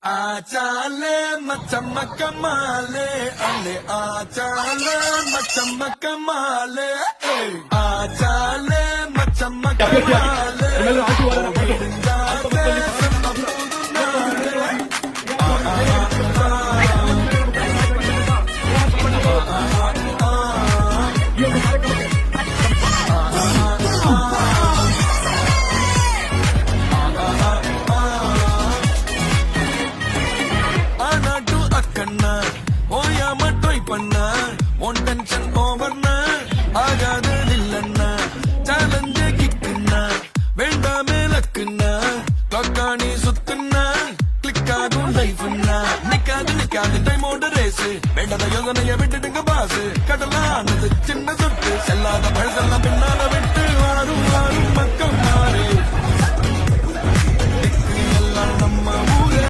आचाले मचम्मा कमाले अले आचाले मचम्मा कमाले आचाले मचम्मा कमाले பண்ணா ஒன் டென்ஷன் ஓவர்னா ஆகாது இல்லன்னா சேலஞ்ச் கிக்குன்னா வேண்டாமே லக்குன்னா கிளாக்கானி சுத்துன்னா கிளிக் ஆகும் லைஃப்னா நிக்காது டைமோட ரேஸ் வேண்டாத யோசனைய விட்டுடுங்க பாஸ் கடலானது சின்ன சொட்டு செல்லாத பழசெல்லாம் பின்னால விட்டு வாரும் மக்கள்